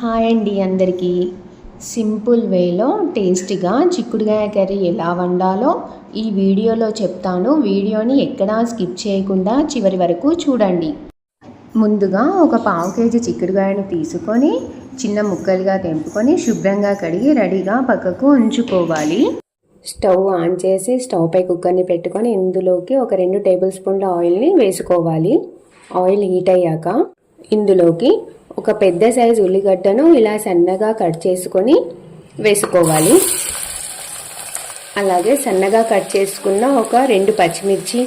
Hi అండి అందరికీ. Simple వేలో టేస్టీగా చిక్కుడుకాయ కర్రీ ఎలా వండాలో ఈ వీడియోలో చెప్తాను. వీడియోని ఎక్కడా స్కిప్ చేయకుండా చివరి వరకు చూడండి. ముందుగా ఒక పావు కేజీ చిక్కుడుకాయను తీసుకొని చిన్న ముక్కలుగా తెంపుకొని శుభ్రంగా కడిగి రెడీగా పక్కకు ఉంచుకోవాలి. స్టవ్ ఆన్ చేసి స్టవ్ పై కుక్కర్ని పెట్టుకొని ఇందులోకి ఒక 2 టేబుల్ స్పూన్ల ఆయిల్ని వేసుకోవాలి. ఆయిల్ హీట్ అయ్యాక ఇందులోకి ఒక పెద్ద సైజు ఉల్లిగడ్డను ఇలా సన్నగా కట్ చేసుకొని వేసుకోవాలి. అలాగే సన్నగా కట్ చేసుకున్న ఒక 2 పచ్చిమిర్చి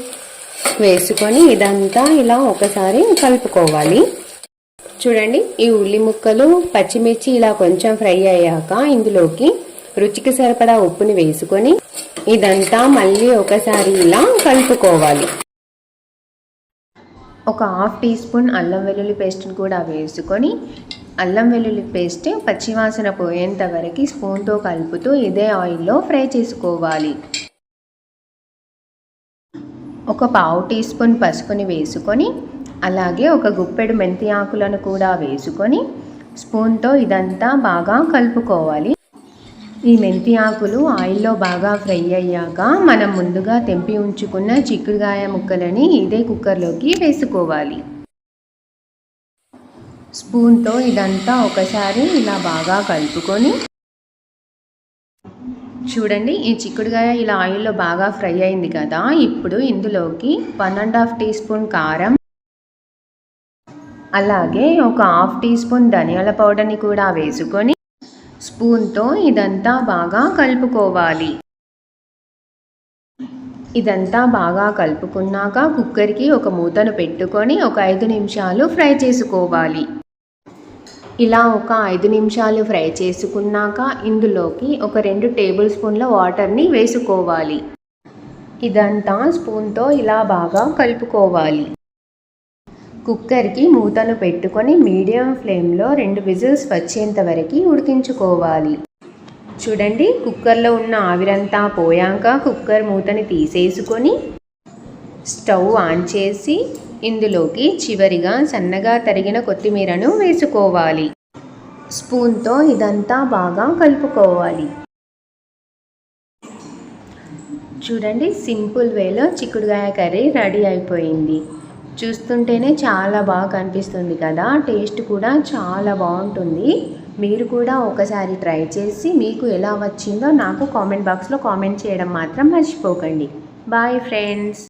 వేసుకొని ఇదంతా ఇలా ఒకసారి కలుపుకోవాలి. చూడండి, ఈ ఉల్లి ముక్కలు పచ్చిమిర్చి ఇలా కొంచెం ఫ్రై అయ్యాక ఇందులోకి రుచికి సరిపడా ఉప్పుని వేసుకొని ఇదంతా మళ్ళీ ఒకసారి ఇలా కలుపుకోవాలి. ఒక హాఫ్ టీ స్పూన్ అల్లం వెల్లుల్లి పేస్ట్ని కూడా వేసుకొని అల్లం వెల్లుల్లి పేస్ట్ పచ్చివాసన పోయేంత వరకు స్పూన్తో కలుపుతూ ఇదే ఆయిల్లో ఫ్రై చేసుకోవాలి. ఒక పావు టీ స్పూన్ పసుపుని వేసుకొని అలాగే ఒక గుప్పెడు మెంతి ఆకులను కూడా వేసుకొని స్పూన్తో ఇదంతా బాగా కలుపుకోవాలి. ఈ మెంతి ఆకులు ఆయిల్లో బాగా ఫ్రై అయ్యాక మనం ముందుగా తెంపి ఉంచుకున్న చిక్కుడుకాయ ముక్కలని ఇదే కుక్కర్లోకి వేసుకోవాలి. స్పూన్తో ఇదంతా ఒకసారి ఇలా బాగా కలుపుకొని చూడండి, ఈ చిక్కుడుకాయ ఇలా ఆయిల్లో బాగా ఫ్రై అయింది కదా. ఇప్పుడు ఇందులోకి 1.5 టీ స్పూన్ కారం అలాగే ఒక హాఫ్ టీ స్పూన్ ధనియాల పౌడర్ని కూడా వేసుకొని స్పూన్తో ఇదంతా బాగా కలుపుకోవాలి. ఇదంతా బాగా కలుపుకున్నాక కుక్కర్కి ఒక మూతను పెట్టుకొని ఒక 5 నిమిషాలు ఫ్రై చేసుకోవాలి. ఇలా ఒక 5 నిమిషాలు ఫ్రై చేసుకున్నాక ఇందులోకి ఒక 2 టేబుల్ స్పూన్ల వాటర్ని వేసుకోవాలి. ఇదంతా స్పూన్తో ఇలా బాగా కలుపుకోవాలి. కుక్కర్కి మూతను పెట్టుకొని మీడియం ఫ్లేమ్లో 2 విజిల్స్ వచ్చేంత వరకు ఉడికించుకోవాలి. చూడండి, కుక్కర్లో ఉన్న ఆవిరంతా పోయాక కుక్కర్ మూతని తీసేసుకొని స్టవ్ ఆన్ చేసి ఇందులోకి చివరిగా సన్నగా తరిగిన కొత్తిమీరను వేసుకోవాలి. స్పూన్తో ఇదంతా బాగా కలుపుకోవాలి. చూడండి, సింపుల్ వేలో చిక్కుడుకాయ కర్రీ రెడీ అయిపోయింది. చూస్తుంటేనే చాలా బాగా కనిపిస్తుంది కదా. టేస్ట్ కూడా చాలా బాగుంటుంది. మీరు కూడా ఒకసారి ట్రై చేసి మీకు ఎలా వచ్చిందో నాకు కామెంట్ బాక్స్లో కామెంట్ చేయడం మాత్రం మర్చిపోకండి. Bye friends.